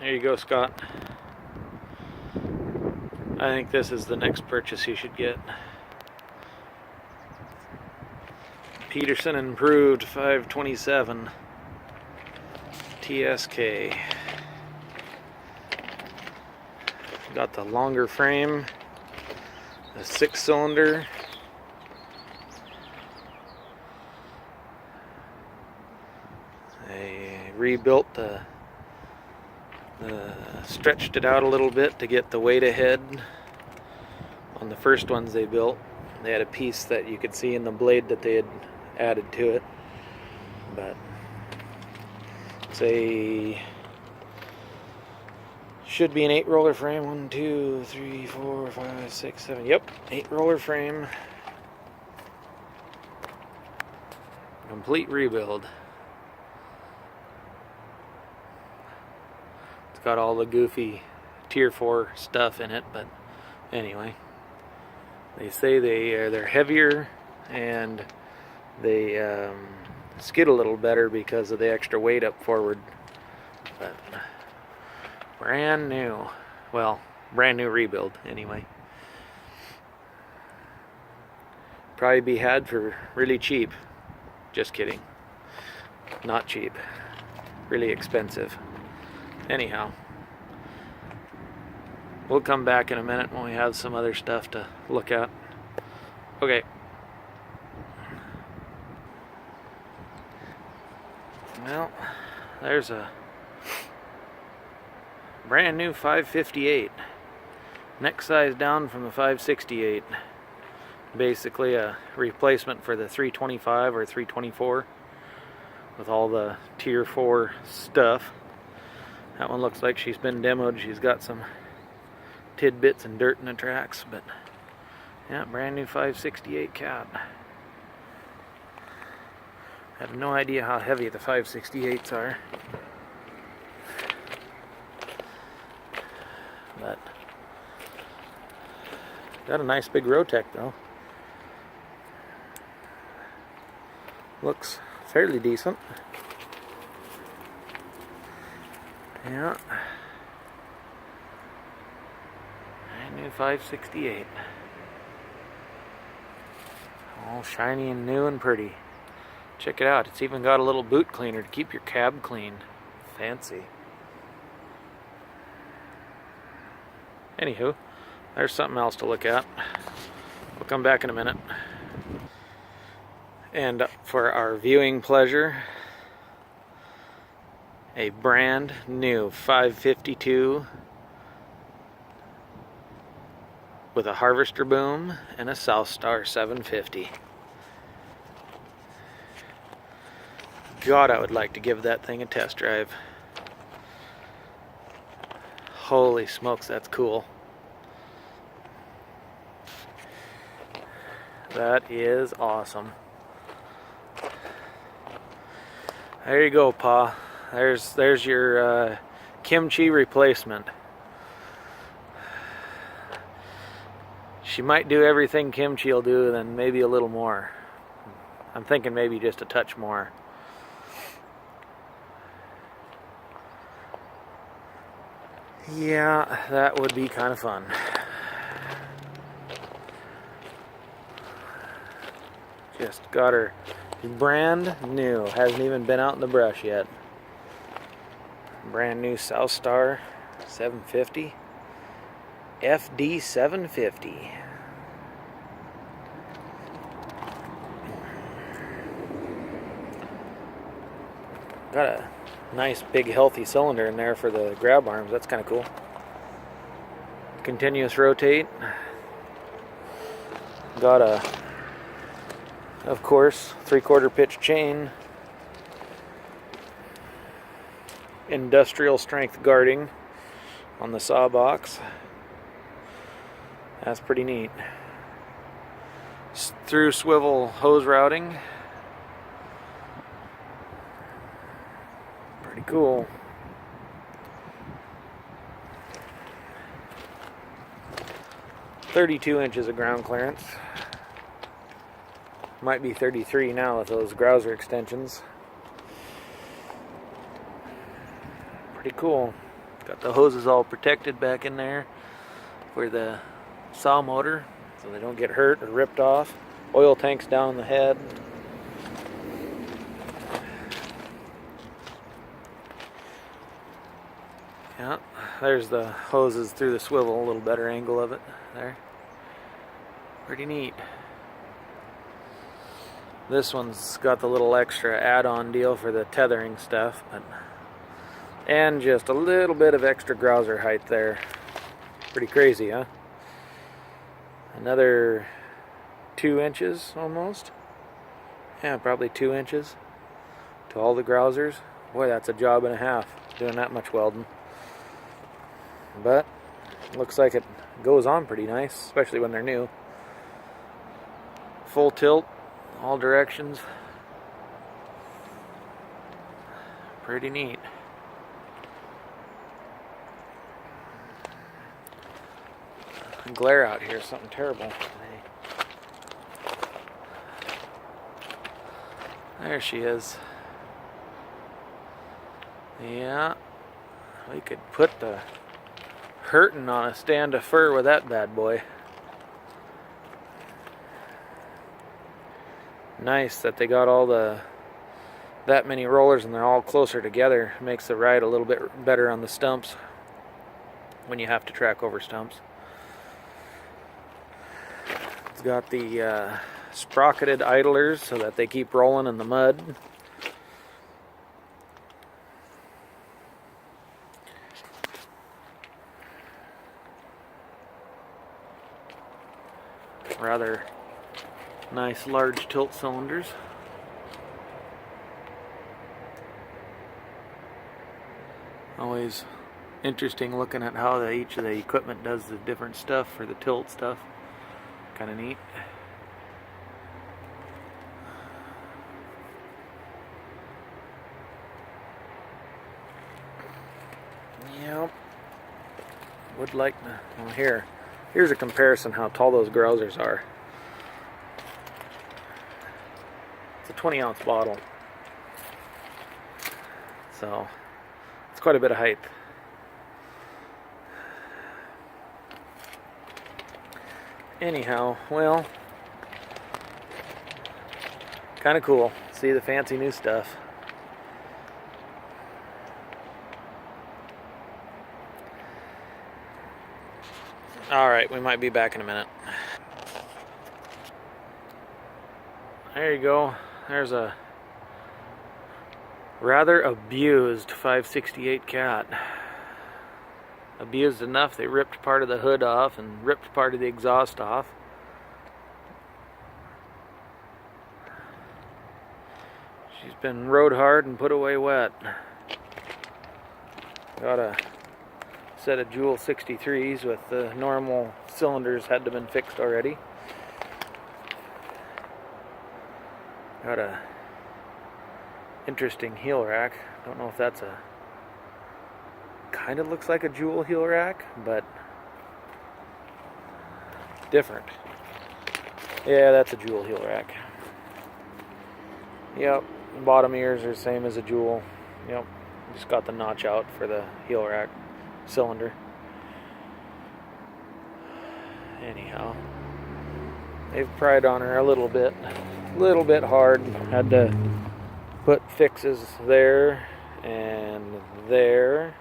There you go, Scott. I think this is the next purchase you should get. Peterson Improved 527 TSK. Got the longer frame, the 6-cylinder. They rebuilt stretched it out a little bit to get the weight ahead. On the first ones they built, they had a piece that you could see in the blade that they had added to it. But should be an 8-roller frame. 1, 2, 3, 4, 5, 6, 7. Yep, 8-roller frame. Complete rebuild. It's got all the goofy Tier 4 stuff in it, but anyway. They say they're heavier and they skid a little better because of the extra weight up forward. But brand new. Well, brand new rebuild anyway. Probably be had for really cheap. Just kidding. Not cheap. Really expensive. Anyhow, we'll come back in a minute when we have some other stuff to look at. Okay. Well, there's a brand new 558. Next size down from the 568. Basically a replacement for the 325 or 324 with all the Tier 4 stuff. That one looks like she's been demoed. She's got some tidbits and dirt in the tracks, but yeah, brand new 568 cat. I have no idea how heavy the 568s are, but got a nice big Rotec though. Looks fairly decent. Yeah. Brand new 568. All shiny and new and pretty. Check it out. It's even got a little boot cleaner to keep your cab clean. Fancy. Anywho, there's something else to look at. We'll come back in a minute. And for our viewing pleasure, a brand new 552 with a harvester boom and a South Star 750. God, I would like to give that thing a test drive. Holy smokes, that's cool. That is awesome. There you go, Pa. There's your kimchi replacement. She might do everything kimchi will do, then maybe a little more. I'm thinking maybe just a touch more. Yeah, that would be kind of fun. Just got her brand new. Hasn't even been out in the brush yet. Brand new South Star 750. FD 750. Got a nice big healthy cylinder in there for the grab arms. That's kind of cool. Continuous rotate. Got a, of course, 3/4 pitch chain. Industrial strength guarding on the saw box. That's pretty neat. Through swivel hose routing. Pretty cool. "32 inches of ground clearance. Might be 33 now with those Grouser extensions. Pretty cool. Got the hoses all protected back in there for the saw motor so they don't get hurt or ripped off. Oil tanks down the head. Yeah, there's the hoses through the swivel, a little better angle of it there. Pretty neat. This one's got the little extra add-on deal for the tethering stuff, and just a little bit of extra grouser height there. Pretty crazy, huh? Another 2 inches almost. Yeah, probably 2 inches to all the grousers. Boy, that's a job and a half doing that much welding. But looks like it goes on pretty nice, especially when they're new. Full tilt, all directions. Pretty neat. The glare out here is something terrible today. There she is. Yeah, we could put the hurting on a stand of fur with that bad boy. Nice that they got all that many rollers and they're all closer together. Makes the ride a little bit better on the stumps when you have to track over stumps. It's got the sprocketed idlers so that they keep rolling in the mud. Rather nice large tilt cylinders. Always interesting looking at how each of the equipment does the different stuff for the tilt stuff. Kind of neat. Yep. Would like to. Well, here's a comparison how tall those grousers are. It's a 20-ounce bottle, so it's quite a bit of height. Anyhow, well, kind of cool. See the fancy new stuff. Alright, we might be back in a minute. There you go. There's a rather abused 568 cat. Abused enough they ripped part of the hood off and ripped part of the exhaust off. She's been rode hard and put away wet. Got a set of Joule 63s with the normal cylinders had to been fixed already. Got a interesting heel rack. Don't know if that's a kind of looks like a Joule heel rack, but different. Yeah, that's a Joule heel rack. Yep, bottom ears are the same as a Joule. Yep, just got the notch out for the heel rack cylinder. Anyhow, they've pried on her a little bit hard. Had to put fixes there and there.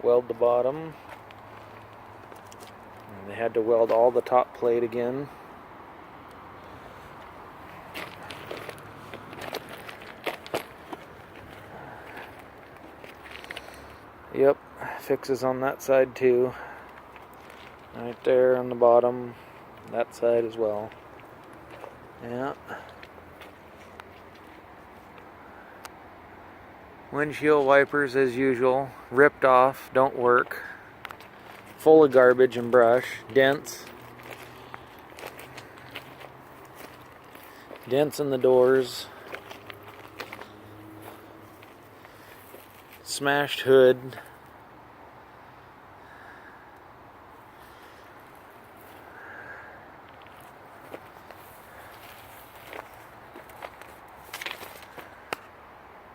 Weld the bottom. And they had to weld all the top plate again. Yep, fixes on that side too. Right there on the bottom, that side as well. Yeah. Windshield wipers as usual, ripped off, don't work. Full of garbage and brush, dents. Dents in the doors. Smashed hood.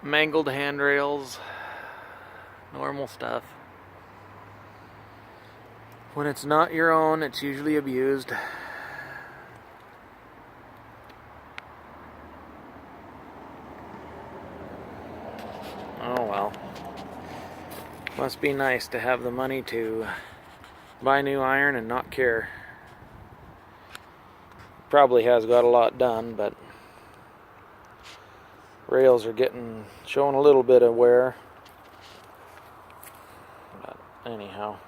Mangled handrails. Normal stuff. When it's not your own, it's usually abused. Oh well. Must be nice to have the money to buy new iron and not care. Probably has got a lot done, but rails are showing a little bit of wear. But anyhow.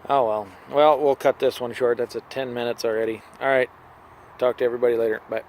Oh well. Well, we'll cut this one short. That's at 10 minutes already. Alright. Talk to everybody later. Bye.